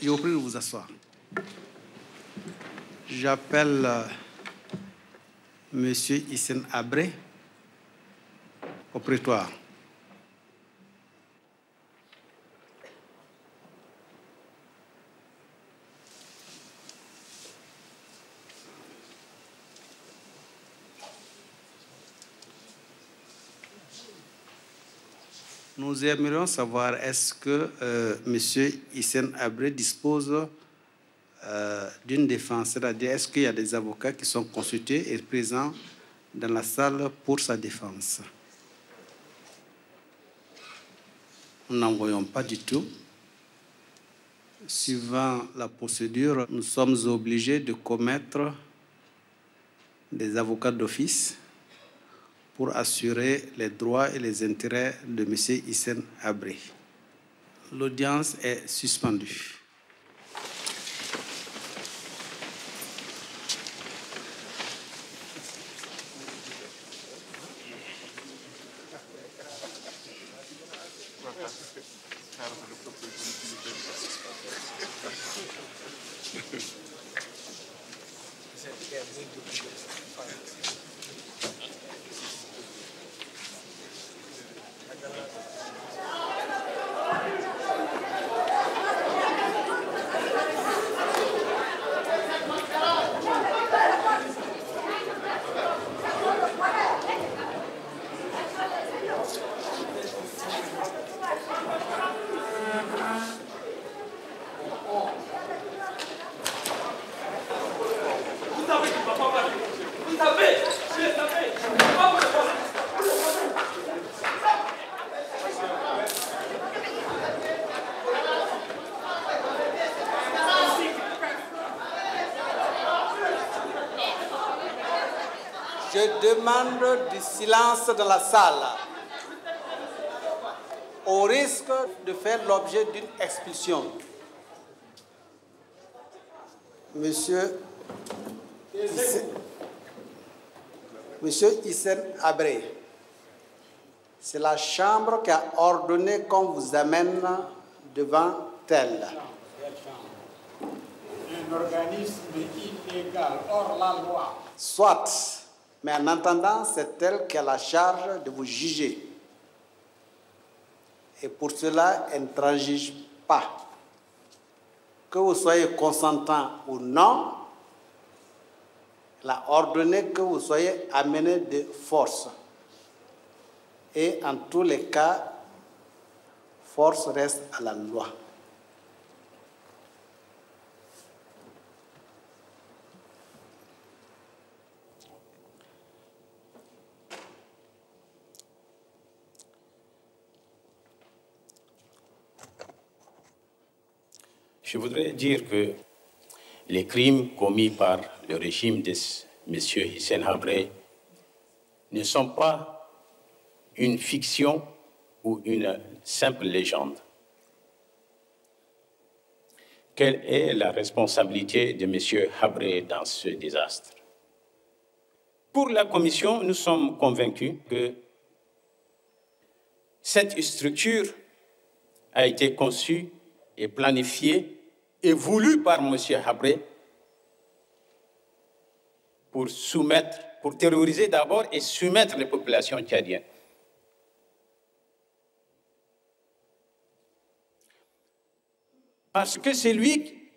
Je vous prie de vous asseoir. J'appelle Monsieur Hissène Habré au prétoire. Nous aimerions savoir, est-ce que Monsieur Hissène Habré dispose d'une défense, c'est-à-dire est-ce qu'il y a des avocats qui sont consultés et présents dans la salle pour sa défense? Nous n'en voyons pas du tout. Suivant la procédure, nous sommes obligés de commettre des avocats d'office pour assurer les droits et les intérêts de M. Hissène Habré. L'audience est suspendue. Je demande du silence dans la salle, au risque de faire l'objet d'une expulsion. Monsieur Hissène Habré, c'est la Chambre qui a ordonné qu'on vous amène devant elle. Un organisme illégal hors la loi. Soit. Mais en attendant, c'est elle qui a la charge de vous juger. Et pour cela, elle ne transige pas. Que vous soyez consentant ou non, elle a ordonné que vous soyez amené de force. Et en tous les cas, force reste à la loi. Je voudrais dire que les crimes commis par le régime de M. Hissène Habré ne sont pas une fiction ou une simple légende. Quelle est la responsabilité de M. Habré dans ce désastre? Pour la Commission, nous sommes convaincus que cette structure a été conçue et planifiée et voulu par M. Habré pour terroriser d'abord et soumettre les populations tchadiennes. Parce que c'est lui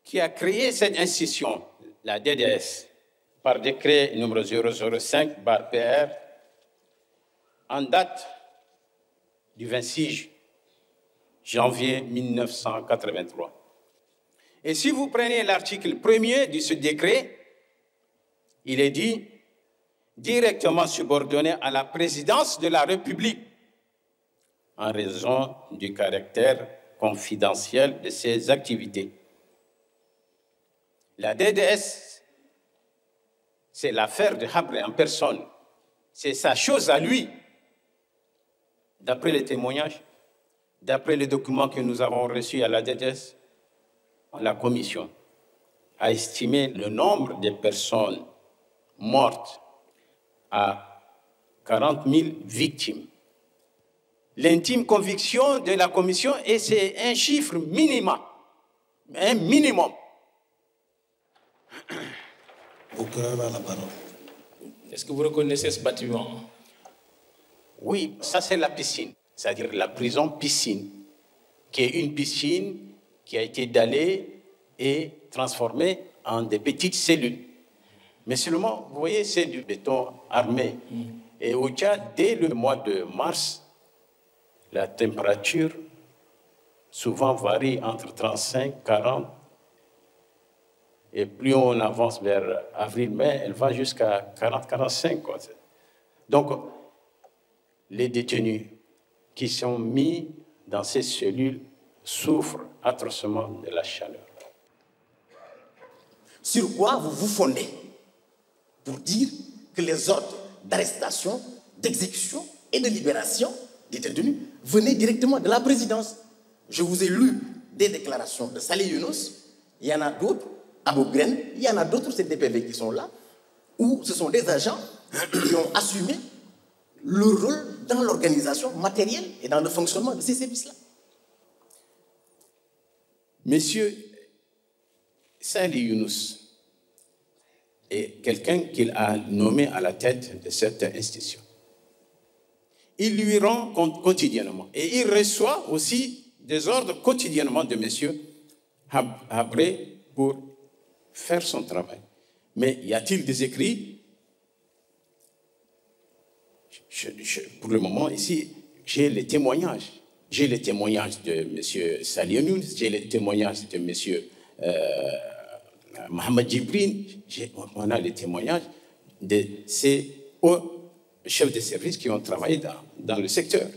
qui a créé cette institution, la DDS, par décret numéro 005/PR, en date du 26 janvier 1983. Et si vous prenez l'article 1er de ce décret, il est dit directement subordonné à la présidence de la République en raison du caractère confidentiel de ses activités. La DDS, c'est l'affaire de Habré en personne. C'est sa chose à lui. D'après les témoignages, d'après les documents que nous avons reçus à la DDS, la Commission a estimé le nombre de personnes mortes à 40 000 victimes. L'intime conviction de la Commission, et c'est un chiffre minimum, Un minimum. Procureur a la parole. Est-ce que vous reconnaissez ce bâtiment? Oui, ça c'est la piscine, c'est-à-dire la prison piscine, qui est une piscine qui a été dallée et transformée en des petites cellules. Mais seulement, vous voyez, c'est du béton armé. Et au Tchad, dès le mois de mars, la température souvent varie entre 35 et 40. Et plus on avance vers avril-mai, elle va jusqu'à 40-45. Donc, les détenus qui sont mis dans ces cellules souffrent atrocement de la chaleur. Sur quoi vous vous fondez pour dire que les ordres d'arrestation, d'exécution et de libération des détenus venaient directement de la présidence? Je vous ai lu des déclarations de Salih Younous, il y en a d'autres, Abou Gren, il y en a d'autres CDPV qui sont là, où ce sont des agents qui ont assumé le rôle dans l'organisation matérielle et dans le fonctionnement de ces services-là. Monsieur Salih Younous est quelqu'un qu'il a nommé à la tête de cette institution. Il lui rend compte quotidiennement et il reçoit aussi des ordres quotidiennement de monsieur Habré pour faire son travail. Mais y a-t-il des écrits? Pour le moment, ici, j'ai les témoignages. J'ai les témoignages de M. Salih Younous, j'ai les témoignages de M. Mohamed Djibrine, on a les témoignages de ces hauts chefs de service qui ont travaillé dans le secteur.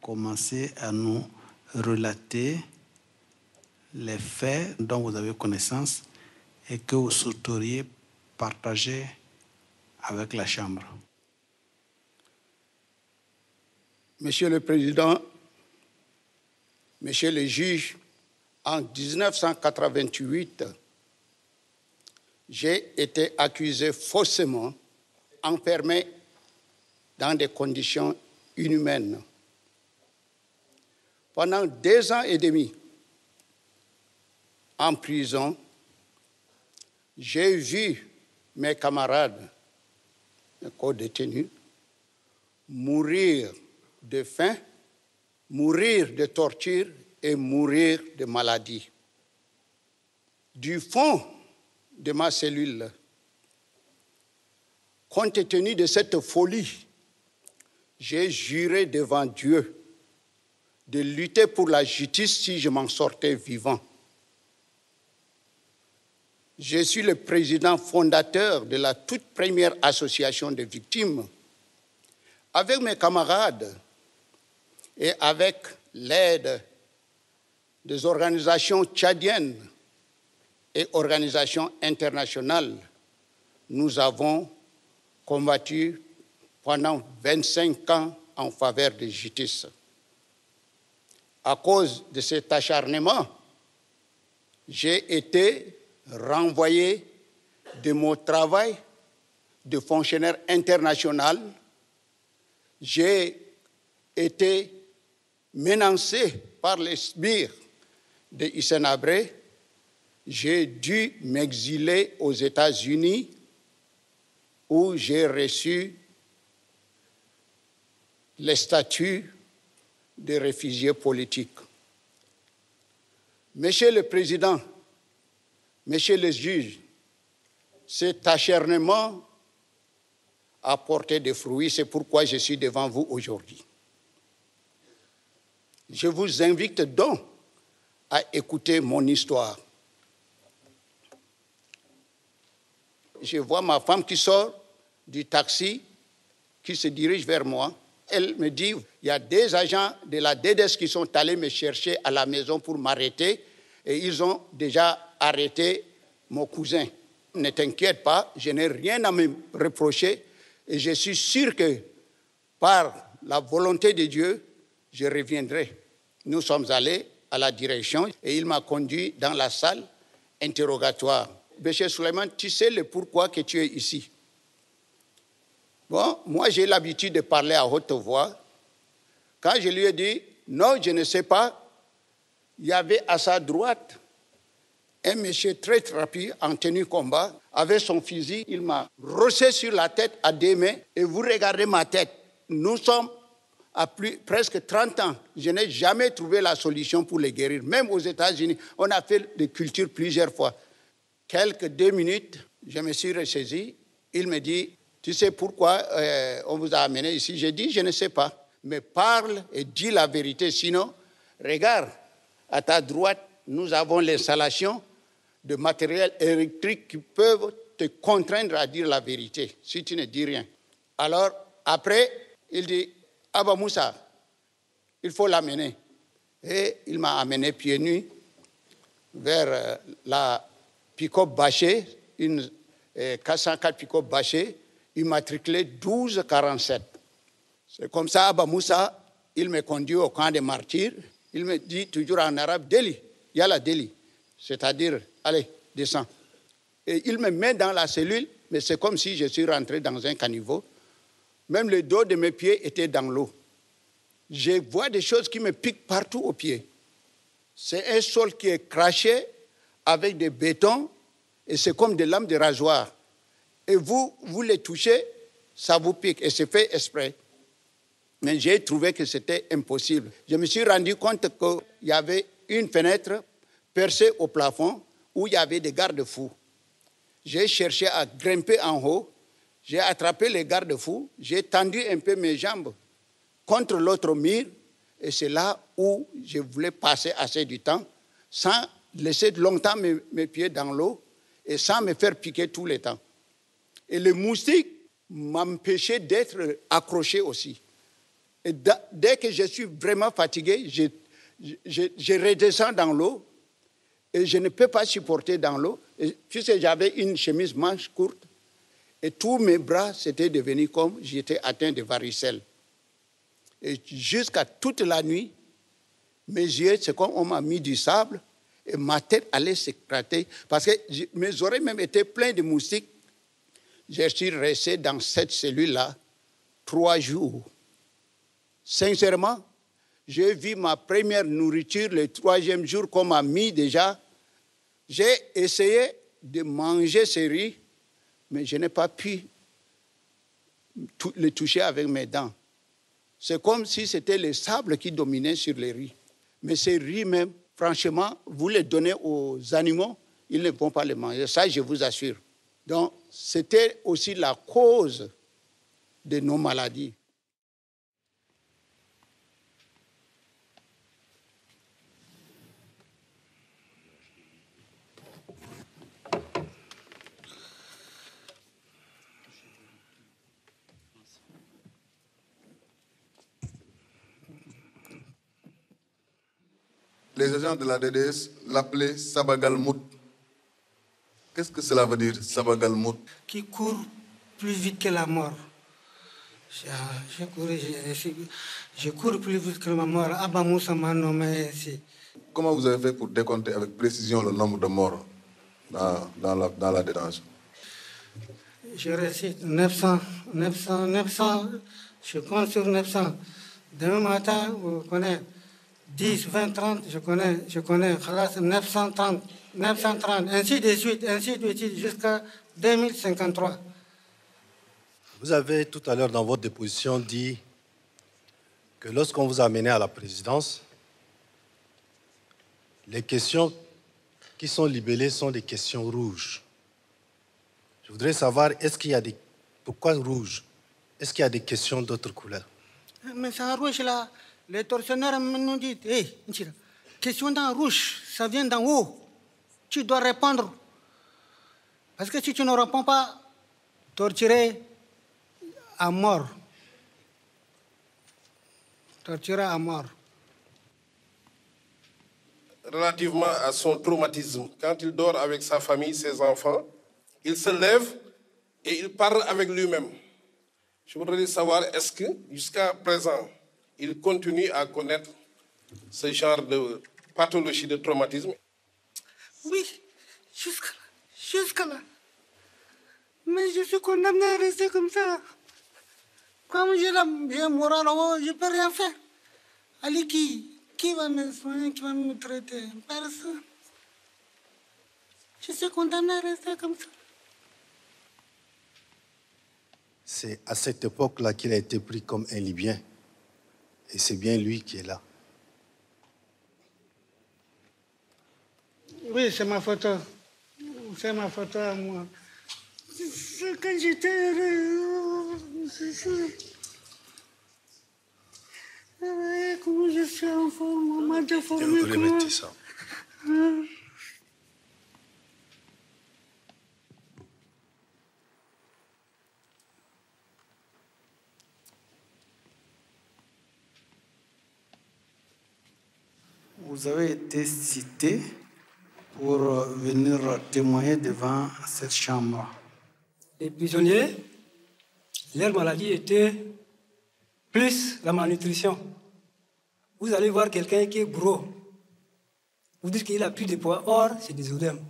Commencez à nous relater les faits dont vous avez connaissance et que vous souhaiteriez partager avec la Chambre. Monsieur le Président, Monsieur le juge, en 1988, j'ai été accusé faussement, enfermé dans des conditions inhumaines. Pendant 2 ans et demi, en prison, j'ai vu mes camarades, mes co-détenus, mourir de faim, mourir de torture et mourir de maladie. Du fond de ma cellule, compte tenu de cette folie, j'ai juré devant Dieu de lutter pour la justice si je m'en sortais vivant. Je suis le président fondateur de la toute première association de victimes. Avec mes camarades et avec l'aide des organisations tchadiennes et organisations internationales, nous avons combattu pendant 25 ans en faveur de justice. À cause de cet acharnement, j'ai été renvoyé de mon travail de fonctionnaire international. J'ai été menacé par les sbires de Hissène Habré. J'ai dû m'exiler aux États-Unis où j'ai reçu le statut de réfugiés politiques. Monsieur le Président, Monsieur le juge, cet acharnement a porté des fruits, c'est pourquoi je suis devant vous aujourd'hui. Je vous invite donc à écouter mon histoire. Je vois ma femme qui sort du taxi, qui se dirige vers moi. Elle me dit, il y a des agents de la DDS qui sont allés me chercher à la maison pour m'arrêter et ils ont déjà arrêté mon cousin. Ne t'inquiète pas, je n'ai rien à me reprocher et je suis sûr que par la volonté de Dieu, je reviendrai. nous sommes allés à la direction et il m'a conduit dans la salle interrogatoire. Béché Souleymane, tu sais le pourquoi que tu es ici? Bon, moi j'ai l'habitude de parler à haute voix. Quand je lui ai dit, non, je ne sais pas, il y avait à sa droite un monsieur très trapu en tenue combat, avec son fusil, il m'a rossé sur la tête à 2 mains et vous regardez ma tête. Nous sommes à presque 30 ans. Je n'ai jamais trouvé la solution pour les guérir. Même aux États-Unis, on a fait des cultures plusieurs fois. Quelques 2 minutes, je me suis ressaisi. Il me dit, tu sais pourquoi on vous a amené ici? J'ai dit, je ne sais pas. Mais parle et dis la vérité. Sinon, regarde, à ta droite, nous avons l'installation de matériel électrique qui peuvent te contraindre à dire la vérité, si tu ne dis rien. Alors, après, il dit, Abba Moussa, il faut l'amener. Et il m'a amené pieds nus vers la pick-up bâchée, une 404 pick-up bâchée, immatriculée 1247. C'est comme ça, Abba Moussa, il me conduit au camp des martyrs. Il me dit toujours en arabe, Delhi, Yalla Delhi, c'est-à-dire, allez, descends. Et il me met dans la cellule, mais c'est comme si je suis rentré dans un caniveau. Même le dos de mes pieds était dans l'eau. Je vois des choses qui me piquent partout aux pieds. C'est un sol qui est craché avec des bétons et c'est comme des lames de rasoir. Et vous les touchez, ça vous pique et c'est fait exprès. Mais j'ai trouvé que c'était impossible. Je me suis rendu compte qu'il y avait une fenêtre percée au plafond où il y avait des garde-fous. J'ai cherché à grimper en haut. J'ai attrapé les garde-fous. J'ai tendu un peu mes jambes contre l'autre mur. Et c'est là où je voulais passer assez du temps sans laisser longtemps mes pieds dans l'eau et sans me faire piquer tout le temps. Et le moustique m'empêchait d'être accroché aussi. Et dès que je suis vraiment fatigué, je redescends dans l'eau et je ne peux pas supporter dans l'eau. Puisque j'avais une chemise manche courte et tous mes bras s'étaient devenus comme j'étais atteint de varicelle. Et jusqu'à toute la nuit, mes yeux, c'est comme on m'a mis du sable et ma tête allait s'éclater parce que mes oreilles même étaient pleines de moustiques. Je suis resté dans cette cellule-là 3 jours. Sincèrement, j'ai vu ma première nourriture le 3e jour qu'on m'a mis déjà. J'ai essayé de manger ce riz, mais je n'ai pas pu le toucher avec mes dents. C'est comme si c'était le sable qui dominait sur les riz. Mais ces riz même, franchement, vous les donnez aux animaux, ils ne vont pas les manger. Ça, je vous assure. Donc, c'était aussi la cause de nos maladies. Les agents de la DDS l'appelaient Sabagalmout. Qu'est-ce que cela veut dire, Sabagalmout? Qui court plus vite que la mort. Je cours plus vite que la mort. Abba Moussa m'a nommé ici. Comment vous avez fait pour décompter avec précision le nombre de morts dans la détention? Je récite 900, 900, 900. Je compte sur 900. Demain matin, vous connaissez. 10, 20, 30, je connais, 930, 930, ainsi de suite, jusqu'à 2053. Vous avez tout à l'heure dans votre déposition dit que lorsqu'on vous a amené à la présidence, les questions qui sont libellées sont des questions rouges. Je voudrais savoir, pourquoi rouge? Est-ce qu'il y a des questions d'autres couleurs? Mais ça rouge là. Les tortionnaires nous disent, hey, question dans rouge, ça vient d'en haut. Tu dois répondre. Parce que si tu ne réponds pas, torturer à mort. Torturer à mort. Relativement à son traumatisme, quand il dort avec sa famille, ses enfants, il se lève et il parle avec lui-même. Je voudrais savoir, est-ce que, jusqu'à présent, il continue à connaître ce genre de pathologie de traumatisme? Oui, jusque-là. Mais je suis condamné à rester comme ça. Comme j'ai un moral, je ne peux rien faire. Allez, qui va me soigner, qui va me traiter? Personne. Je suis condamné à rester comme ça. C'est à cette époque-là qu'il a été pris comme un Libyen. Et c'est bien lui qui est là. Oui, c'est ma photo. C'est ma photo à moi. C'est quand j'étais heureux. C'est ça. Comment je suis en forme, on m'a déformé. Remettez ça. Vous avez été cité pour venir témoigner devant cette chambre. Les prisonniers, leur maladie était plus la malnutrition. Vous allez voir quelqu'un qui est gros. Vous dites qu'il a plus de poids. Or, c'est des œdèmes.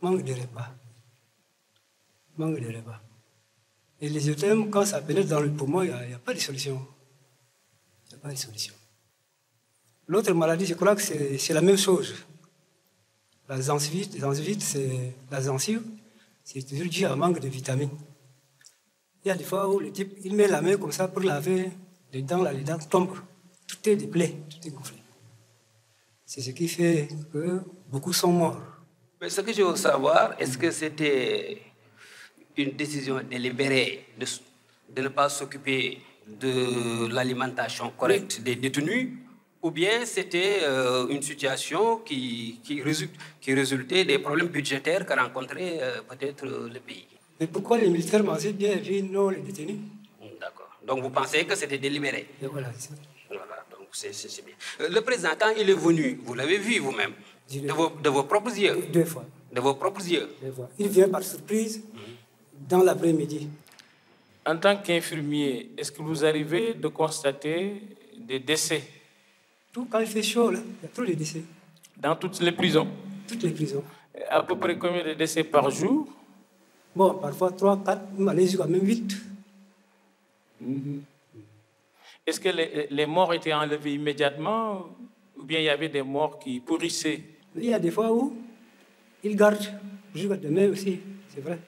Manque de repas. Manque de repas. Et les œdèmes, quand ça pénètre dans le poumon, il n'y a pas de solution. Il n'y a pas de solution. L'autre maladie, je crois que c'est la même chose. La gencive, c'est la gencive, c'est toujours dû à un manque de vitamines. Il y a des fois où le type, il met la main comme ça pour laver les dents tombent. Tout est déplacé, tout est gonflé. C'est ce qui fait que beaucoup sont morts. Mais ce que je veux savoir, est-ce que c'était une décision délibérée de ne pas s'occuper de l'alimentation correcte des détenus, ou bien c'était une situation qui résultait des problèmes budgétaires qu'a rencontré peut-être le pays? Mais pourquoi les militaires mangeaient bien et puis non les détenus? D'accord. Donc vous pensez que c'était délibéré? Et voilà. Voilà, donc c'est bien. Le président, quand il est venu, vous l'avez vu vous-même, de vos propres yeux? 2 fois. De vos propres yeux? 2 fois. Il vient par surprise dans l'après-midi. En tant qu'infirmier, est-ce que vous arrivez de constater des décès? Tout quand il fait chaud, là, il y a trop de décès. Dans toutes les prisons? Toutes les prisons. À peu près combien de décès par jour? Bon, parfois 3, 4, allez jusqu'à même 8. Est-ce que les morts étaient enlevés immédiatement ou bien il y avait des morts qui pourrissaient? Il y a des fois où ils gardent jusqu'à demain aussi, c'est vrai.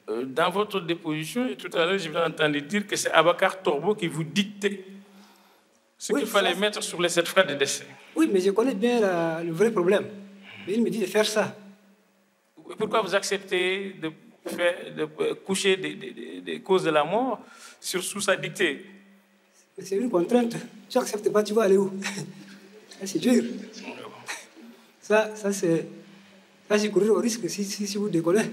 Dans votre déposition, tout à l'heure, je vous ai entendu dire que c'est Abakar Torbo qui vous dictait ce qu'il fallait mettre sur les 7 frais de décès. Oui, mais je connais bien le vrai problème. Mais il me dit de faire ça. Pourquoi vous acceptez de coucher des causes de la mort sous sa dictée? C'est une contrainte. Si tu n'acceptes pas, tu vas aller où? C'est dur. Ça c'est courir au risque si vous décollez.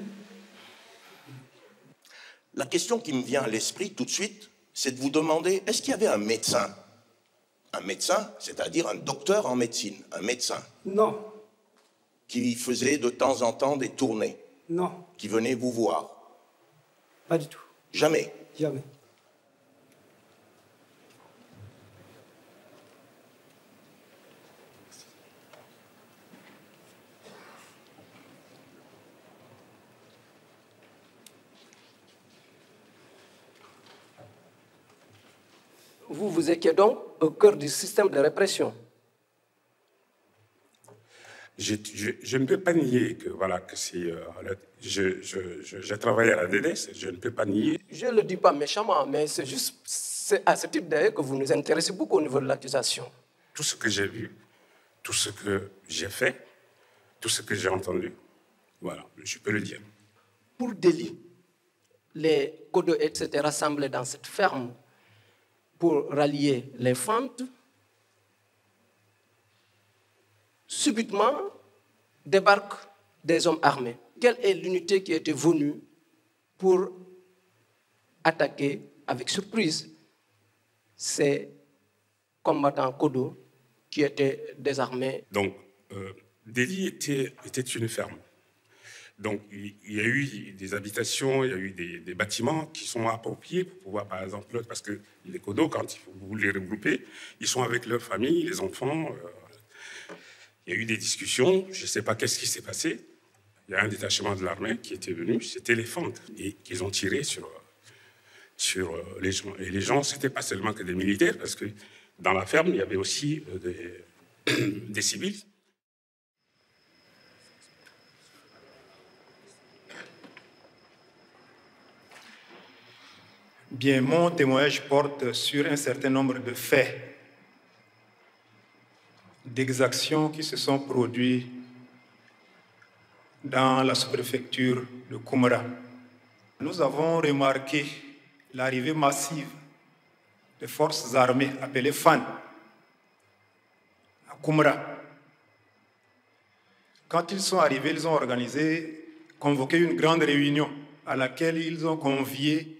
La question qui me vient à l'esprit tout de suite, c'est de vous demander, est-ce qu'il y avait un médecin? Un médecin, c'est-à-dire un docteur en médecine, un médecin? Non. Qui faisait de temps en temps des tournées? Non. Qui venait vous voir? Pas du tout. Jamais? Jamais. Vous étiez donc au cœur du système de répression. Je ne peux pas nier que, voilà, que si j'ai travaillé à la DDS, je ne peux pas nier. Je ne le dis pas méchamment, mais c'est à ce type d'ailleurs que vous nous intéressez beaucoup au niveau de l'accusation. Tout ce que j'ai vu, tout ce que j'ai fait, tout ce que j'ai entendu, voilà, je peux le dire. Pour délit, les codos, etc., rassemblés dans cette ferme pour rallier les fentes, subitement débarquent des hommes armés. Quelle est l'unité qui était venue pour attaquer avec surprise ces combattants Kodo qui étaient désarmés? Donc, Delhi était une ferme. Donc, il y a eu des habitations, il y a eu des bâtiments qui sont appropriés pour pouvoir, par exemple, parce que les codos, quand vous les regroupez, ils sont avec leur famille, les enfants. Il y a eu des discussions, je ne sais pas qu'est-ce qui s'est passé. Il y a un détachement de l'armée qui était venu, c'était les fentes, et qu'ils ont tiré sur les gens. Et les gens, ce n'était pas seulement que des militaires, parce que dans la ferme, il y avait aussi des civils. Bien, mon témoignage porte sur un certain nombre de faits, d'exactions qui se sont produits dans la sous-préfecture de Koumra. Nous avons remarqué l'arrivée massive de forces armées appelées FAN à Koumra. Quand ils sont arrivés, ils ont convoqué une grande réunion à laquelle ils ont convié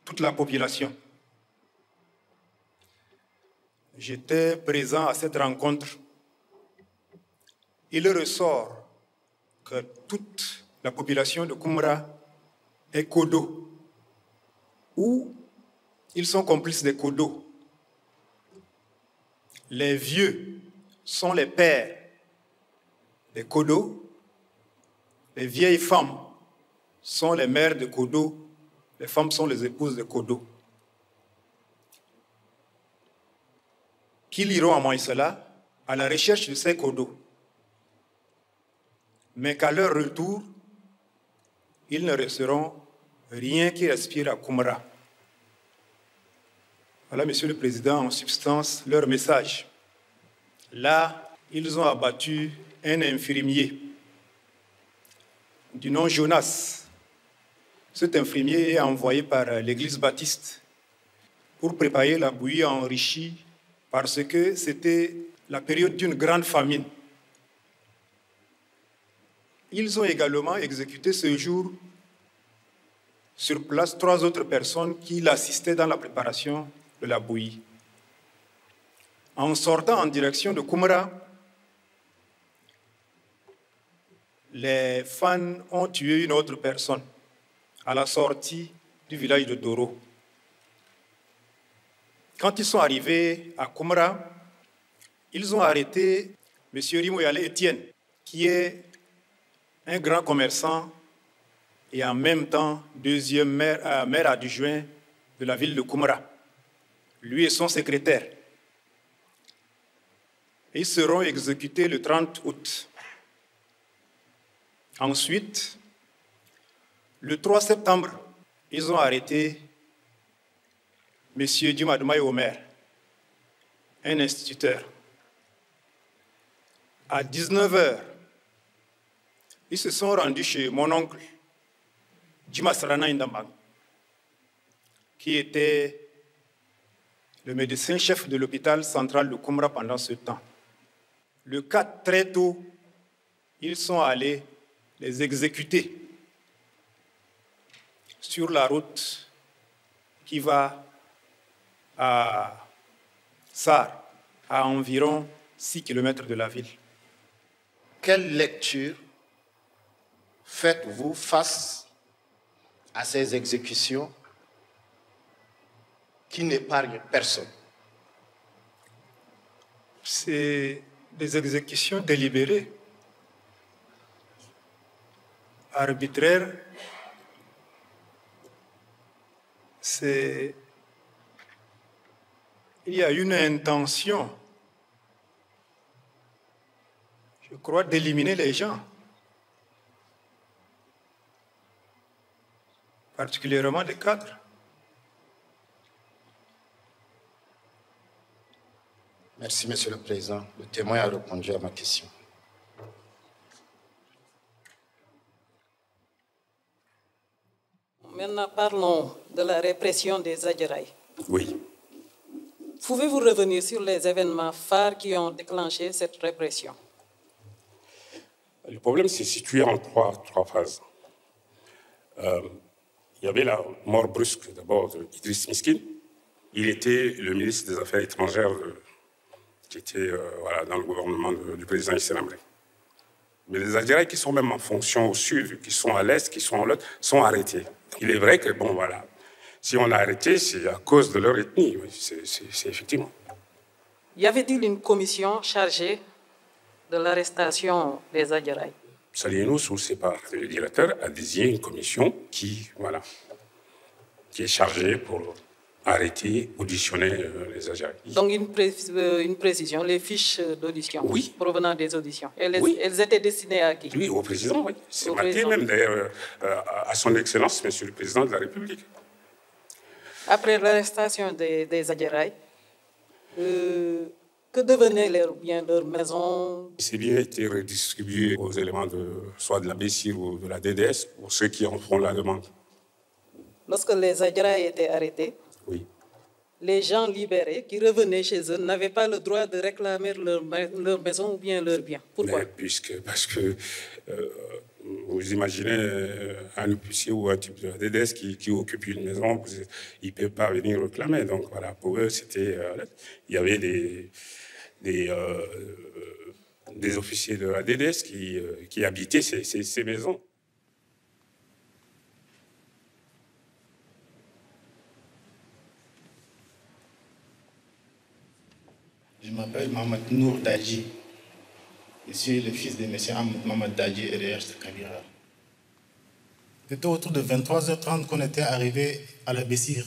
toute la population. J'étais présent à cette rencontre. Il ressort que toute la population de Koumra est Kodo, ou ils sont complices des Kodo. Les vieux sont les pères des Kodo, les vieilles femmes sont les mères de Kodo, les femmes sont les épouses de Kodo. Qu'ils iront à Moïsela à la recherche de ces Kodo, mais qu'à leur retour, ils ne resteront rien qui respire à Koumra. Voilà, Monsieur le Président, en substance, leur message. Là, ils ont abattu un infirmier du nom Jonas. Cet infirmier est envoyé par l'Église baptiste pour préparer la bouillie enrichie parce que c'était la période d'une grande famine. Ils ont également exécuté ce jour sur place 3 autres personnes qui l'assistaient dans la préparation de la bouillie. En sortant en direction de Koumra, les fans ont tué une autre personne à la sortie du village de Doro. Quand ils sont arrivés à Koumra, ils ont arrêté M. Rimoyale Etienne, qui est un grand commerçant et en même temps deuxième maire adjoint de la ville de Koumra. Lui et son secrétaire. Ils seront exécutés le 30 août. Ensuite, le 3 septembre, ils ont arrêté M. Djumadoumaï Omer, un instituteur. À 19h, ils se sont rendus chez mon oncle, Djimasrana Indambang, qui était le médecin-chef de l'hôpital central de Koumra pendant ce temps. Le 4, très tôt, ils sont allés les exécuter sur la route qui va à Sar, à environ 6 km de la ville. Quelle lecture faites-vous face à ces exécutions qui n'épargnent personne? C'est des exécutions délibérées, arbitraires. Il y a une intention, je crois, d'éliminer les gens, particulièrement des cadres. Merci, Monsieur le Président. Le témoin a répondu à ma question. Maintenant, parlons de la répression des Adjaraï. Oui. Pouvez-vous revenir sur les événements phares qui ont déclenché cette répression? Le problème s'est situé en trois phases. Il y avait la mort brusque d'abord d'Idriss Miskin. Il était le ministre des Affaires étrangères qui était dans le gouvernement du président Hissène Habré. Mais les Adjaraï qui sont même en fonction au sud, qui sont à l'est, qui sont en l'autre, sont arrêtés. Il est vrai que, bon, voilà, si on l'a arrêté, c'est à cause de leur ethnie, oui, c'est effectivement. Y avait-il une commission chargée de l'arrestation des Adjaraï? Salieno, sous ses parts, le directeur a désigné une commission qui, voilà, qui est chargée pour arrêter, auditionner les Adjaraï. Donc une précision, les fiches d'audition provenant des auditions, elles étaient destinées à qui? Oui, au président, oui. C'est marqué même d'ailleurs à son Excellence, Monsieur le Président de la République. Après l'arrestation des Adjaraï, que devenaient leurs biens, leurs maisons? Ces biens étaient redistribués aux éléments soit de la BESIR ou de la DDS, pour ceux qui en font la demande. Lorsque les Adjaraï étaient arrêtés, les gens libérés qui revenaient chez eux n'avaient pas le droit de réclamer leur maison ou bien leurs biens. Pourquoi? Parce que vous imaginez un épicier ou un type de DDS qui occupe une maison, il ne peut pas venir réclamer. Donc voilà, pour eux, c'était, il y avait des officiers de la DDS qui habitaient ces maisons. Je m'appelle Mohamed Nour Dadji. Je suis le fils de M. Mohamed Dadji et de H. Kabira. C'était autour de 23h30 qu'on était arrivé à la Bessire.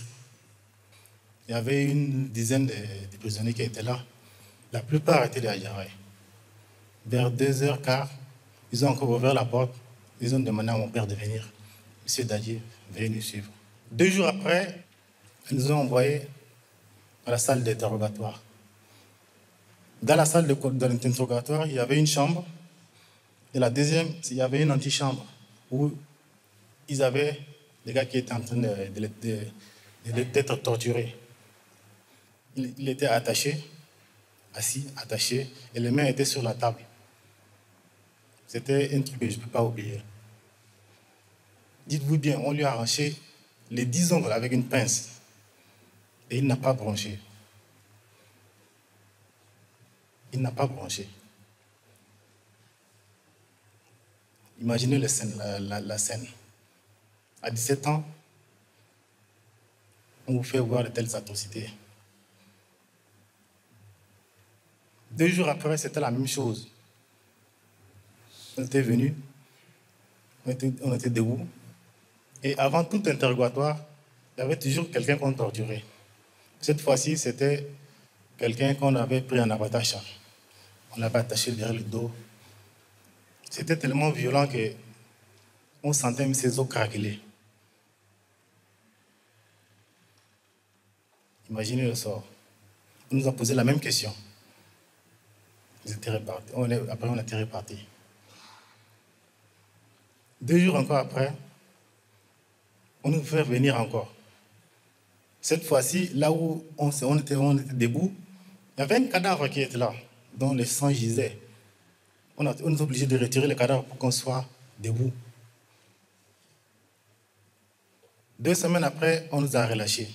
Il y avait une dizaine de prisonniers qui étaient là. La plupart étaient des Adjaraï. Vers 2h15, ils ont encore ouvert la porte. Ils ont demandé à mon père de venir. M. Dadji, veuillez nous suivre. 2 jours après, ils nous ont envoyés à la salle d'interrogatoire. Dans la salle d'interrogatoire, il y avait une chambre. Et la deuxième, il y avait une antichambre où ils avaient des gars qui étaient en train d'être torturés. Il était attaché, assis, attaché, et les mains étaient sur la table. C'était un truc que je ne peux pas oublier. Dites-vous bien, on lui a arraché les 10 ongles avec une pince. Et il n'a pas bronché. Il n'a pas bronché. Imaginez la scène. À 17 ans, on vous fait voir de telles atrocités. 2 jours après, c'était la même chose. On était venus, on était debout. Et avant tout interrogatoire, il y avait toujours quelqu'un qu'on torturait. Cette fois-ci, c'était quelqu'un qu'on avait pris en abattage. On l'avait attaché derrière le dos. C'était tellement violent qu'on sentait même ses os craqueler. Imaginez le sort. On nous a posé la même question. Ils étaient répartis. Après, on était répartis. 2 jours encore après, on nous fait venir encore. Cette fois-ci, là où on était debout, il y avait un cadavre qui était là, dont le sang gisait. On est obligé de retirer le cadavre pour qu'on soit debout. 2 semaines après, on nous a relâchés.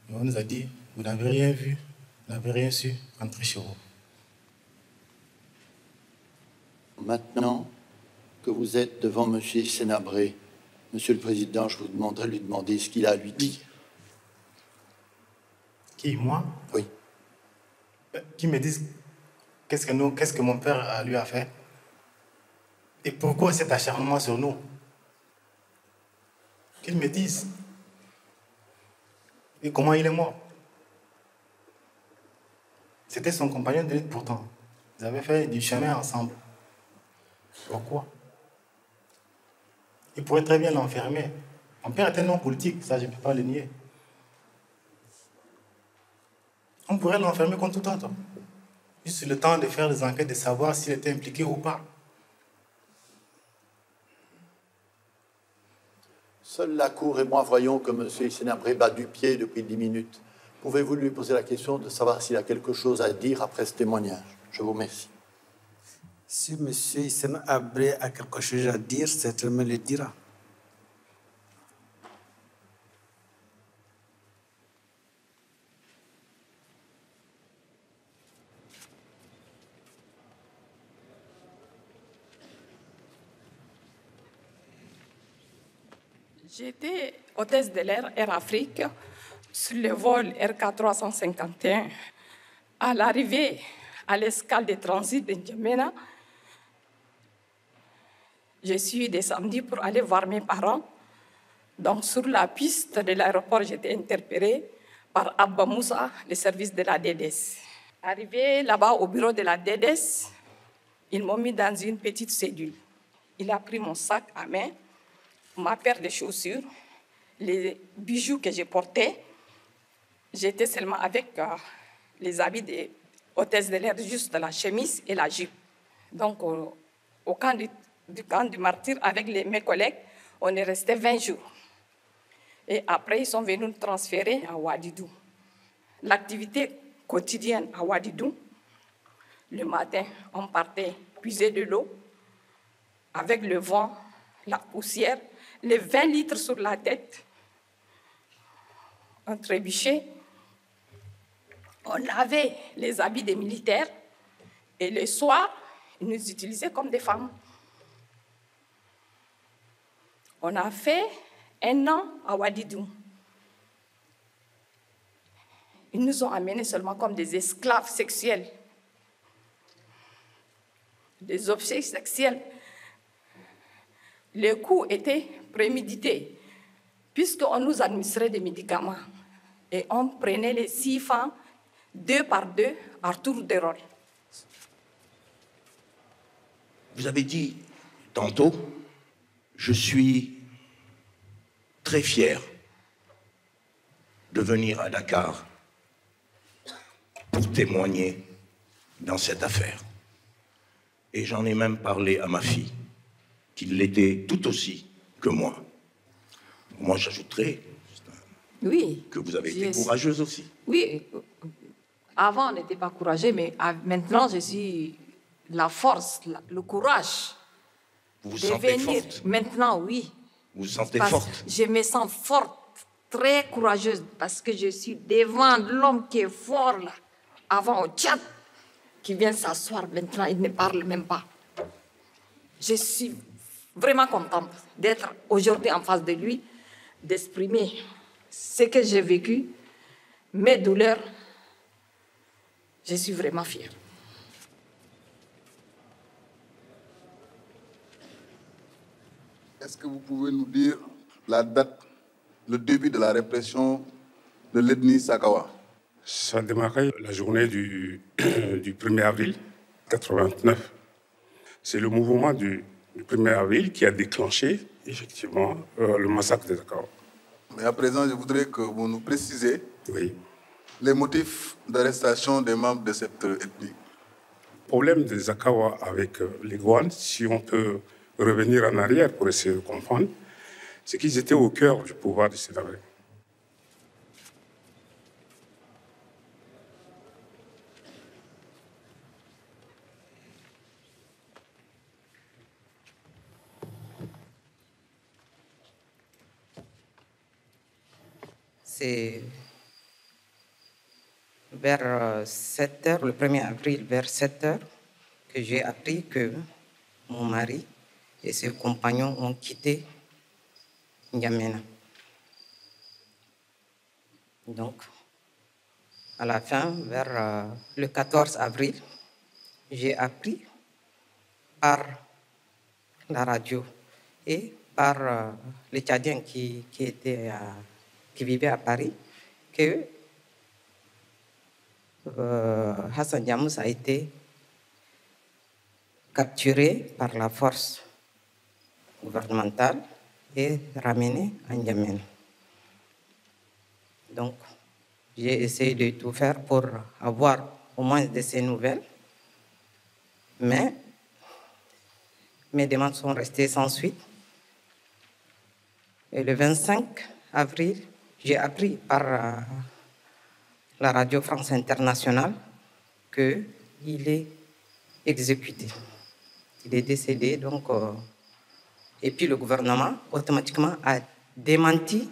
Et on nous a dit, vous n'avez rien vu, vous n'avez rien su, rentrez chez vous. Maintenant que vous êtes devant M. Sénabré, Monsieur le Président, je vous demanderai de lui demander ce qu'il a à lui dire. Qui, moi? Oui. Qui me disent qu'est-ce que mon père lui a fait et pourquoi cet acharnement sur nous. Qu'ils me disent. Et comment il est mort. C'était son compagnon de lutte pourtant. Ils avaient fait du chemin ensemble. Pourquoi? Il pourrait très bien l'enfermer. Mon père était non politique, ça je ne peux pas le nier. On pourrait l'enfermer comme tout autre. Juste le temps de faire des enquêtes, de savoir s'il était impliqué ou pas. Seule la Cour et moi voyons que M. Sénabré bat du pied depuis 10 minutes. Pouvez-vous lui poser la question de savoir s'il a quelque chose à dire après ce témoignage? Je vous remercie. Si M. Sénabré a quelque chose à dire, certainement le dira. J'étais hôtesse de l'air Air Afrique sur le vol RK351. À l'arrivée à l'escale de transit de N'Djamena, je suis descendue pour aller voir mes parents. Donc, sur la piste de l'aéroport, j'étais interpellée par Abba Moussa, le service de la DDS. Arrivé là-bas au bureau de la DDS, ils m'ont mis dans une petite cellule. Il a pris mon sac à main, ma paire de chaussures, les bijoux que j'ai portés. J'étais seulement avec les habits des hôtesses de l'air, juste la chemise et la jupe. Donc, au camp du martyr, avec mes collègues, on est resté 20 jours. Et après, ils sont venus nous transférer à Ouadidou. L'activité quotidienne à Ouadidou, le matin, on partait puiser de l'eau avec le vent, la poussière, les 20 litres sur la tête, un trébuchet. On avait les habits des militaires et le soir, ils nous utilisaient comme des femmes. On a fait 1 an à Ouadidou. Ils nous ont amenés seulement comme des esclaves sexuels, des objets sexuels. Le coup était prémédité, puisqu'on nous administrait des médicaments et on prenait les 6 femmes 2 par 2 à tour de rôle. Vous avez dit tantôt, je suis très fier de venir à Dakar pour témoigner dans cette affaire. Et j'en ai même parlé à ma fille, qui l'était tout aussi que moi. Moi, j'ajouterais que vous avez été courageuse aussi. Oui, avant, on n'était pas courageux, mais maintenant, je suis la force, le courage. Vous vous sentez forte? Maintenant, oui. Vous vous sentez forte? Je me sens forte, très courageuse, parce que je suis devant l'homme qui est fort, là. Avant, au Tchad, qui vient s'asseoir, maintenant, il ne parle même pas. Je suis vraiment contente d'être aujourd'hui en face de lui, d'exprimer ce que j'ai vécu, mes douleurs. Je suis vraiment fière. Est-ce que vous pouvez nous dire la date, le début de la répression de l'ethnie Sakawa? Ça a démarré la journée du 1er avril 89. C'est le mouvement du 1er avril qui a déclenché, effectivement, le massacre des Zakawa. Mais à présent, je voudrais que vous nous précisez les motifs d'arrestation des membres de cette ethnie. Le problème des Zakawa avec les Gouanes, si on peut revenir en arrière pour essayer de comprendre, c'est qu'ils étaient au cœur du pouvoir du Sénégal. C'est vers 7 heures, le 1er avril, vers 7 heures, que j'ai appris que mon mari et ses compagnons ont quitté N'Djamena. Donc, à la fin, vers le 14 avril, j'ai appris par la radio et par les Tchadiens qui vivaient à Paris que Hassan Diamous a été capturé par la force gouvernementale et ramené à N'Djamena. Donc, j'ai essayé de tout faire pour avoir au moins de ces nouvelles, mais mes demandes sont restées sans suite. Et le 25 avril, j'ai appris par la radio France Internationale qu'il est exécuté. Il est décédé, donc... et puis le gouvernement, automatiquement, a démenti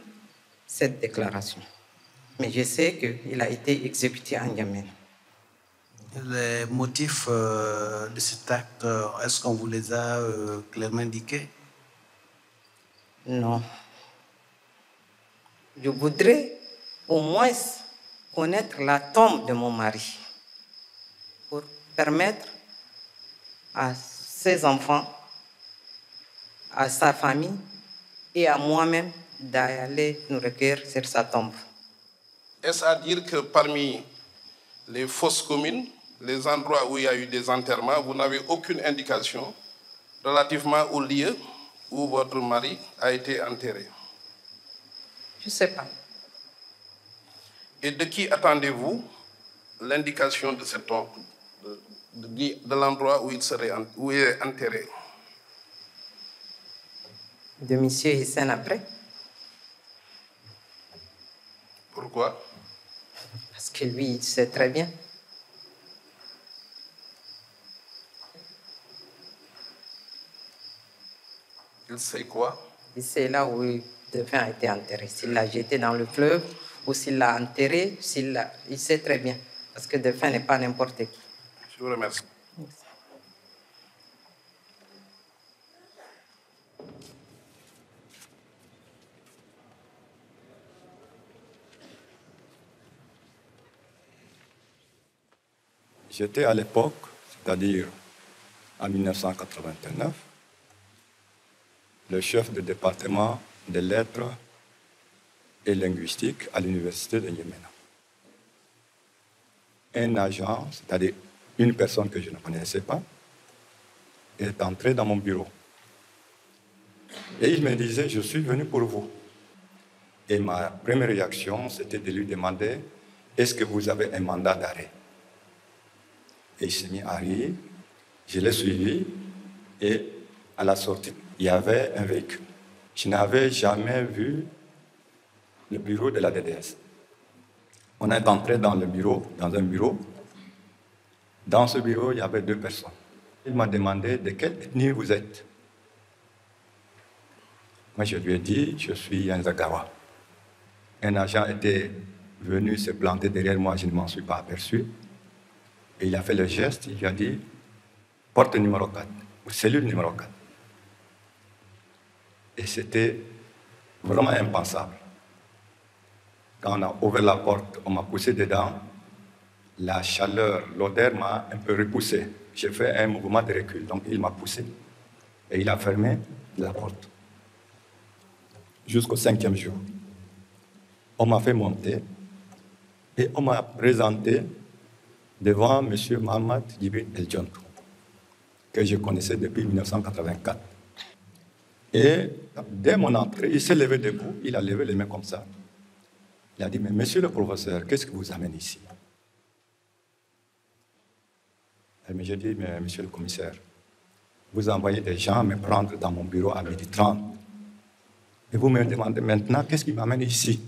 cette déclaration. Mais je sais qu'il a été exécuté à N'Djamena. Les motifs de cet acte, est-ce qu'on vous les a clairement indiqués? Non. je voudrais au moins connaître la tombe de mon mari pour permettre à ses enfants, à sa famille et à moi-même d'aller nous recueillir sur sa tombe. Est-ce à dire que parmi les fosses communes, les endroits où il y a eu des enterrements, vous n'avez aucune indication relativement au lieu où votre mari a été enterré? Je ne sais pas. Et de qui attendez-vous l'indication de cette tombe, de l'endroit où il est enterré? De M. Hissène après. Pourquoi? Parce que lui, il sait très bien. Il sait quoi? Il sait là où le défunt a été enterré. S'il l'a jeté dans le fleuve ou s'il l'a enterré, il sait très bien. Parce que le défunt n'est pas n'importe qui. Je vous remercie. J'étais à l'époque, c'est-à-dire en 1989, le chef de département des lettres et linguistique à l'université de N'Djamena. Un agent, c'est-à-dire une personne que je ne connaissais pas, est entré dans mon bureau. Et il me disait, je suis venu pour vous. Et ma première réaction, c'était de lui demander, est-ce que vous avez un mandat d'arrêt? Et il s'est mis à rire, je l'ai suivi, et à la sortie, il y avait un véhicule. Je n'avais jamais vu le bureau de la DDS. On est entré dans un bureau. Dans ce bureau, il y avait deux personnes. Il m'a demandé de quelle ethnie vous êtes. Moi, je lui ai dit, je suis un Zagawa. Un agent était venu se planter derrière moi, je ne m'en suis pas aperçu. Et il a fait le geste, il lui a dit, porte numéro 4, ou cellule numéro 4. Et c'était vraiment impensable. Quand on a ouvert la porte, on m'a poussé dedans. La chaleur, l'odeur m'a un peu repoussé. J'ai fait un mouvement de recul, donc il m'a poussé. Et il a fermé la porte. Jusqu'au 5e jour. On m'a fait monter et on m'a présenté devant M. Mohamed Djibril El Djontou, que je connaissais depuis 1984. Et dès mon entrée, il s'est levé debout, il a levé les mains comme ça. Il a dit, mais monsieur le professeur, qu'est-ce qui vous amène ici? Et j'ai dit, mais monsieur le commissaire, vous envoyez des gens me prendre dans mon bureau à 12h30. Et vous me demandez maintenant, qu'est-ce qui m'amène ici?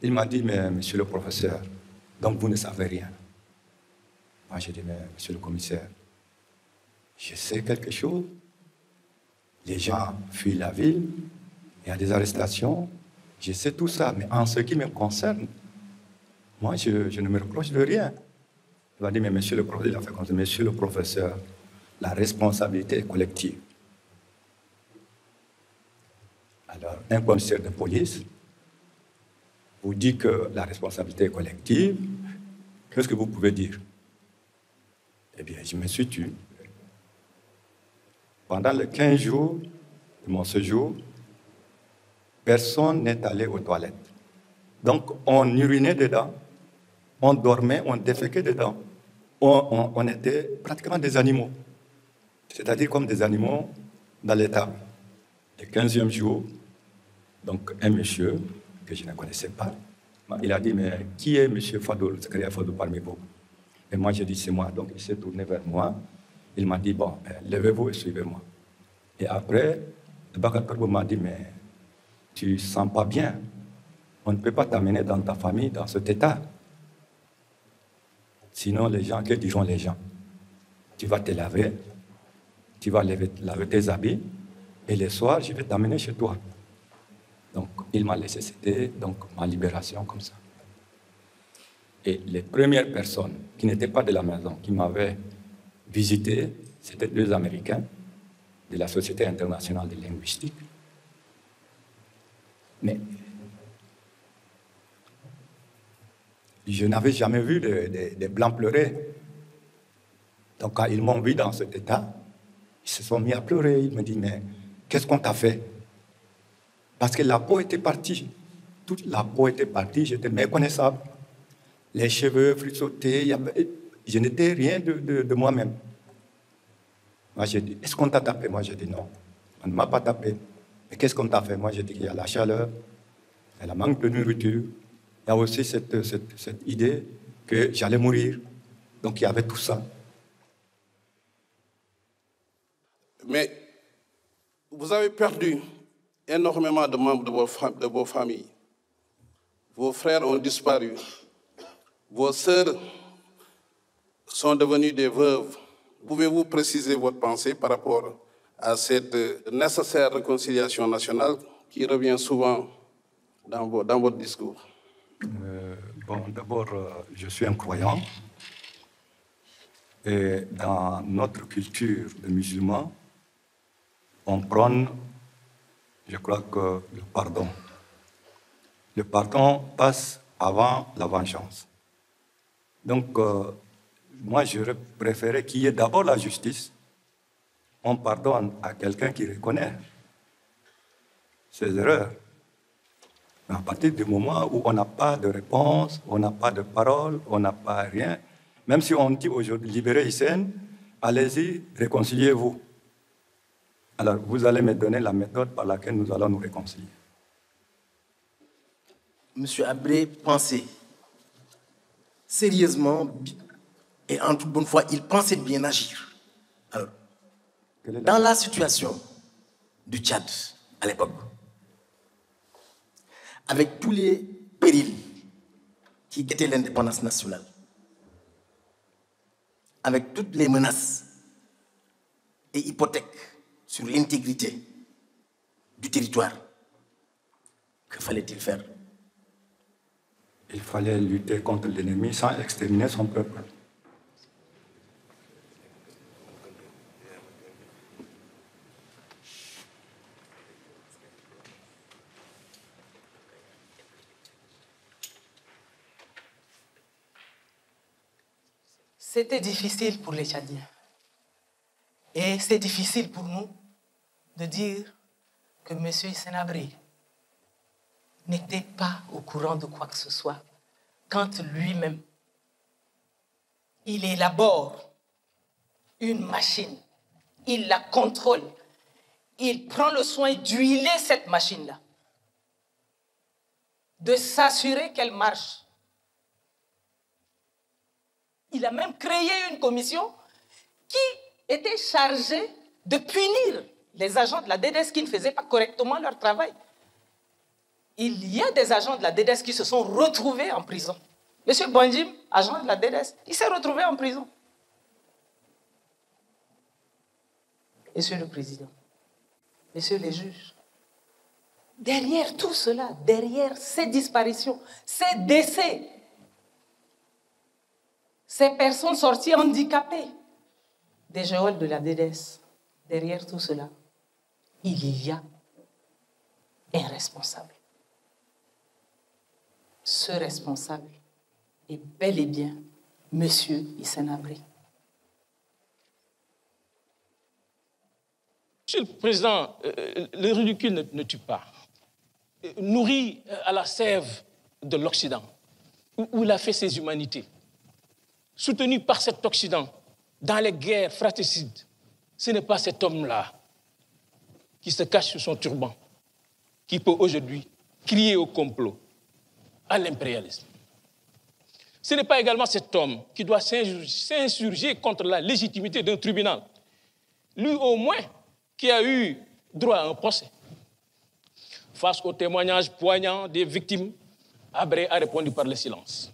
Il m'a dit, mais monsieur le professeur, donc vous ne savez rien. Moi, j'ai dit, mais monsieur le commissaire, je sais quelque chose. Les gens fuient la ville, il y a des arrestations, je sais tout ça, mais en ce qui me concerne, moi, je ne me reproche de rien. Il m'a dit, mais monsieur le professeur, il a fait comme ça, monsieur le professeur, la responsabilité est collective. Alors, un commissaire de police vous dit que la responsabilité est collective, qu'est-ce que vous pouvez dire? Eh bien, je me suis tué. Pendant les 15 jours de mon séjour, personne n'est allé aux toilettes. Donc, on urinait dedans, on dormait, on déféquait dedans. On était pratiquement des animaux, c'est-à-dire comme des animaux dans l'étable. Le 15e jour, donc un monsieur que je ne connaissais pas, il a dit, mais qui est monsieur Fadou, le secrétaire Fadou parmi vous? Et moi, j'ai dit, c'est moi. Donc, il s'est tourné vers moi. Il m'a dit, bon, levez-vous et suivez-moi. Et après, le Bakatorbo m'a dit, mais tu ne sens pas bien. On ne peut pas t'amener dans ta famille dans cet état. Sinon, les gens, que diront les gens? Tu vas te laver, tu vas laver tes habits, et le soir, je vais t'amener chez toi. Donc, il m'a laissé, c'était donc ma libération comme ça. Et les premières personnes qui n'étaient pas de la maison, qui m'avaient visité, c'était deux Américains de la Société internationale de linguistique. Mais je n'avais jamais vu des Blancs pleurer. Donc quand ils m'ont vu dans cet état, ils se sont mis à pleurer. Ils me disent, mais qu'est-ce qu'on t'a fait? Parce que la peau était partie. Toute la peau était partie, j'étais méconnaissable. Les cheveux frissautés, je n'étais rien de moi-même. Moi, j'ai dit, est-ce qu'on t'a tapé? Moi, j'ai dit non, on ne m'a pas tapé. Mais qu'est-ce qu'on t'a fait? Moi, j'ai dit qu'il y a la chaleur, il y a le manque de nourriture. Il y a aussi cette idée que j'allais mourir. Donc, il y avait tout ça. Mais vous avez perdu énormément de membres de vos familles. Vos frères ont disparu. Vos sœurs sont devenues des veuves. Pouvez-vous préciser votre pensée par rapport à cette nécessaire réconciliation nationale qui revient souvent dans votre discours? Bon, d'abord, je suis un croyant. Et dans notre culture de musulmans, on prône, je crois que le pardon. Le pardon passe avant la vengeance. Donc, moi, j'aurais préféré qu'il y ait d'abord la justice. On pardonne à quelqu'un qui reconnaît ses erreurs. Mais à partir du moment où on n'a pas de réponse, on n'a pas de parole, on n'a pas rien, même si on dit aujourd'hui libérez Hissène, allez-y, réconciliez-vous. Alors, vous allez me donner la méthode par laquelle nous allons nous réconcilier. Monsieur Habré, pensez sérieusement et en toute bonne foi, il pensait bien agir. Alors, dans la situation du Tchad à l'époque, avec tous les périls qui guettaient l'indépendance nationale, avec toutes les menaces et hypothèques sur l'intégrité du territoire, que fallait-il faire? Il fallait lutter contre l'ennemi sans exterminer son peuple. C'était difficile pour les Tchadiens. Et c'est difficile pour nous de dire que M. Hissène Habré n'était pas au courant de quoi que ce soit quand lui-même, il élabore une machine, il la contrôle, il prend le soin d'huiler cette machine-là, de s'assurer qu'elle marche. Il a même créé une commission qui était chargée de punir les agents de la DDS qui ne faisaient pas correctement leur travail. Il y a des agents de la DDS qui se sont retrouvés en prison. Monsieur Bonjim, agent de la DDS, il s'est retrouvé en prison. Monsieur le Président, Messieurs les juges, derrière tout cela, derrière ces disparitions, ces décès, ces personnes sorties handicapées des geôles de la DDS, derrière tout cela, il y a un responsable. Ce responsable est bel et bien M. Hissène Habré. Monsieur le Président, le ridicule ne tue pas. Nourri à la sève de l'Occident, où il a fait ses humanités, soutenu par cet Occident dans les guerres fratricides, ce n'est pas cet homme-là qui se cache sous son turban qui peut aujourd'hui crier au complot, à l'impérialisme. Ce n'est pas également cet homme qui doit s'insurger contre la légitimité d'un tribunal. Lui, au moins, qui a eu droit à un procès. Face aux témoignages poignants des victimes, Habré a répondu par le silence.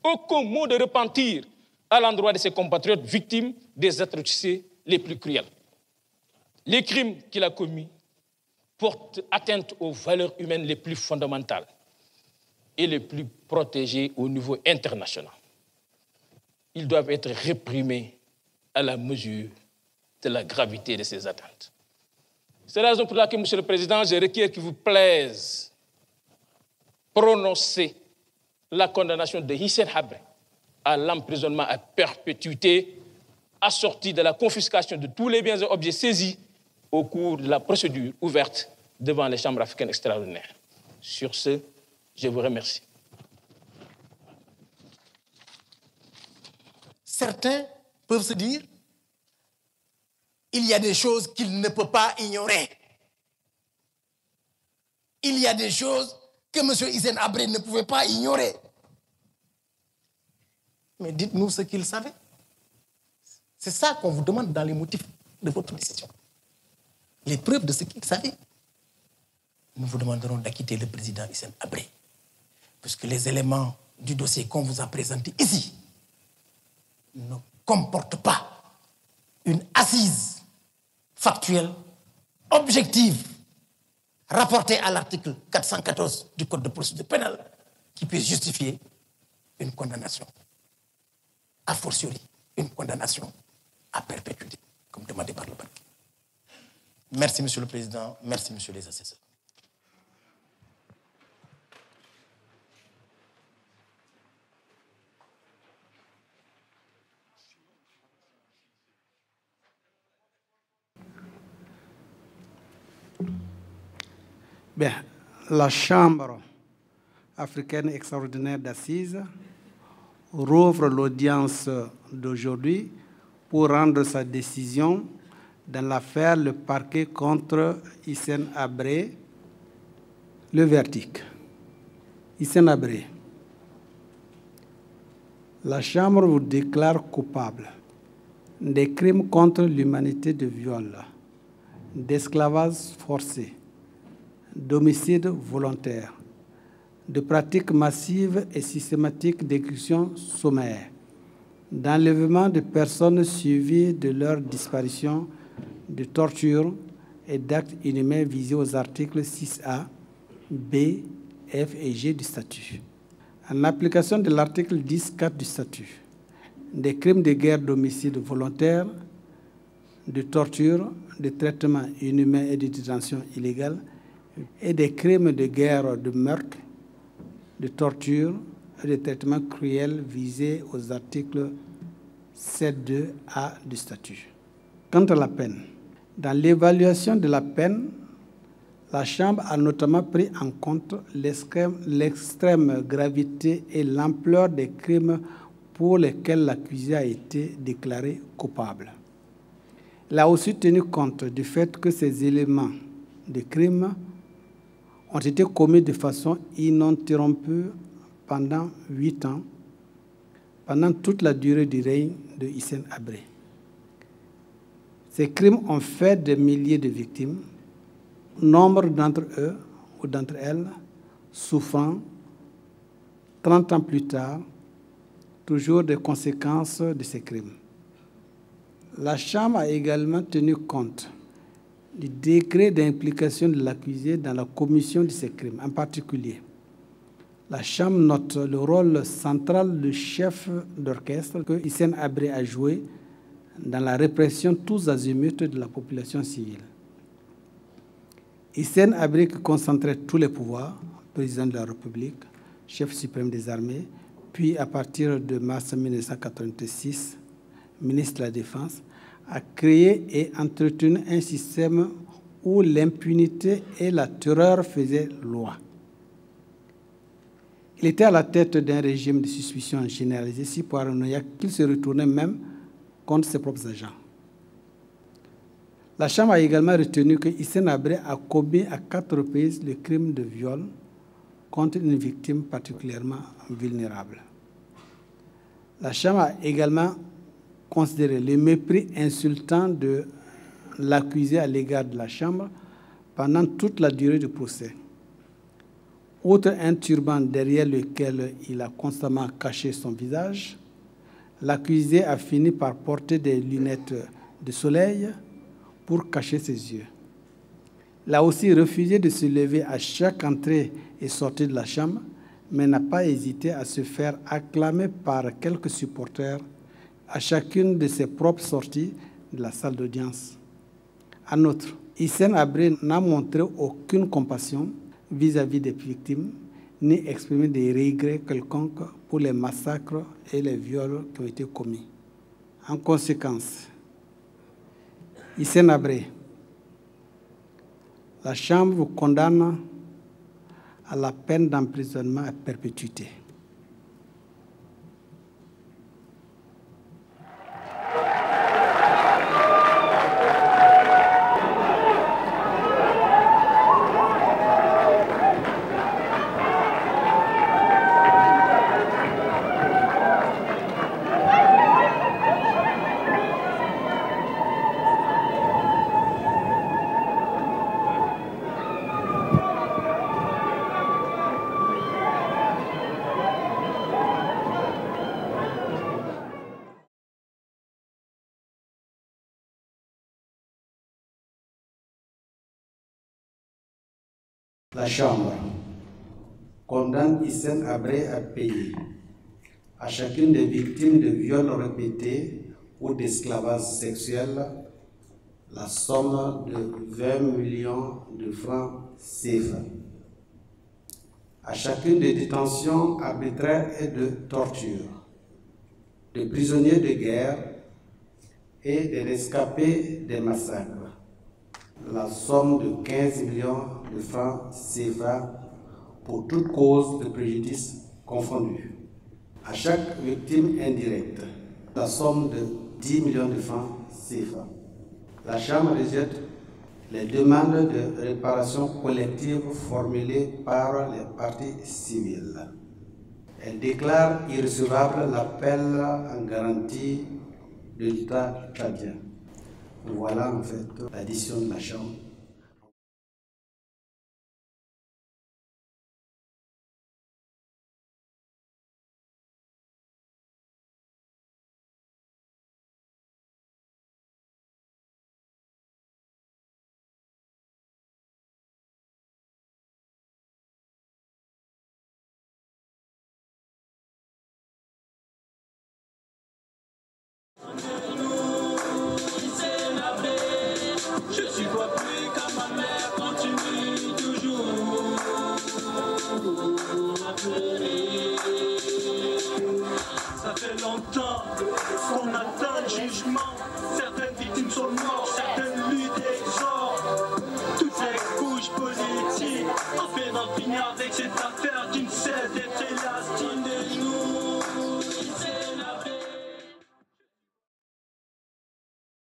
Aucun mot de repentir à l'endroit de ses compatriotes victimes des atrocités les plus cruelles. Les crimes qu'il a commis portent atteinte aux valeurs humaines les plus fondamentales et les plus protégées au niveau international. Ils doivent être réprimés à la mesure de la gravité de ces atteintes. C'est la raison pour laquelle, Monsieur le Président, je requiers qu'il vous plaise prononcer la condamnation de Hissène Habré à l'emprisonnement à perpétuité, assortie de la confiscation de tous les biens et objets saisis au cours de la procédure ouverte devant les chambres africaines extraordinaires. Sur ce, je vous remercie. Certains peuvent se dire, il y a des choses qu'il ne peut pas ignorer. Il y a des choses que M. Hissène Habré ne pouvait pas ignorer. Mais dites-nous ce qu'il savait. C'est ça qu'on vous demande dans les motifs de votre décision. Les preuves de ce qu'il savait. Nous vous demanderons d'acquitter le président Hissène Habré, puisque les éléments du dossier qu'on vous a présenté ici ne comportent pas une assise factuelle, objective, rapportée à l'article 414 du Code de procédure pénale, qui puisse justifier une condamnation, a fortiori une condamnation à perpétuité, comme demandé par le parquet. Merci, Monsieur le Président. Merci, Monsieur les assesseurs. Bien, la Chambre africaine extraordinaire d'assises rouvre l'audience d'aujourd'hui pour rendre sa décision dans l'affaire Le parquet contre Hissène Habré. Le verdict. Hissène Habré. La Chambre vous déclare coupable des crimes contre l'humanité de viol, d'esclavage forcé, d'homicide volontaire, de pratiques massives et systématiques d'exécution sommaire, d'enlèvement de personnes suivies de leur disparition, de torture et d'actes inhumains visés aux articles 6A, B, F et G du statut. En application de l'article 10.4 du statut, des crimes de guerre d'homicide volontaire, de torture, de traitement inhumain et de détention illégale, et des crimes de guerre de meurtre, de torture et de traitement cruel visés aux articles 7.2a du statut. Quant à la peine, dans l'évaluation de la peine, la Chambre a notamment pris en compte l'extrême gravité et l'ampleur des crimes pour lesquels l'accusé a été déclaré coupable. Elle a aussi tenu compte du fait que ces éléments de crime ont été commis de façon ininterrompue pendant 8 ans, pendant toute la durée du règne de Hissène Habré. Ces crimes ont fait des milliers de victimes, nombre d'entre eux ou d'entre elles souffrant 30 ans plus tard, toujours des conséquences de ces crimes. La Chambre a également tenu compte du degré d'implication de l'accusé dans la commission de ces crimes. En particulier, la Chambre note le rôle central du chef d'orchestre que Hissène Habré a joué dans la répression tous azimuts de la population civile. Hissène Habré qui concentrait tous les pouvoirs, président de la République, chef suprême des armées, puis à partir de mars 1986, ministre de la Défense, a créé et entretenu un système où l'impunité et la terreur faisaient loi. Il était à la tête d'un régime de suspicion généralisée si paranoïaque qu'il se retournait même contre ses propres agents. La Chambre a également retenu que Hissène Habré a commis à 4 reprises le crime de viol contre une victime particulièrement vulnérable. La Chambre a également considéré le mépris insultant de l'accusé à l'égard de la Chambre pendant toute la durée du procès. Outre un turban derrière lequel il a constamment caché son visage, l'accusé a fini par porter des lunettes de soleil pour cacher ses yeux. Il a aussi refusé de se lever à chaque entrée et sortie de la Chambre, mais n'a pas hésité à se faire acclamer par quelques supporters à chacune de ses propres sorties de la salle d'audience. En outre, Hissène Habré n'a montré aucune compassion vis-à-vis des victimes, ni exprimé des regrets quelconques pour les massacres et les viols qui ont été commis. En conséquence, Hissène Habré, la Chambre vous condamne à la peine d'emprisonnement à perpétuité. La Chambre condamne Hissène Habré à payer à chacune des victimes de viols répétés ou d'esclavage sexuel la somme de 20 millions de francs CFA, à chacune des détentions arbitraires et de torture, de prisonniers de guerre et des rescapés des massacres, la somme de 15 millions de francs CFA pour toute cause de préjudice confondue. À chaque victime indirecte, la somme de 10 millions de francs CFA. La Chambre rejette les demandes de réparation collective formulées par les parties civiles. Elle déclare irrecevable l'appel en garantie de l'État tchadien. Voilà en fait la décision de la Chambre. Je suis toi.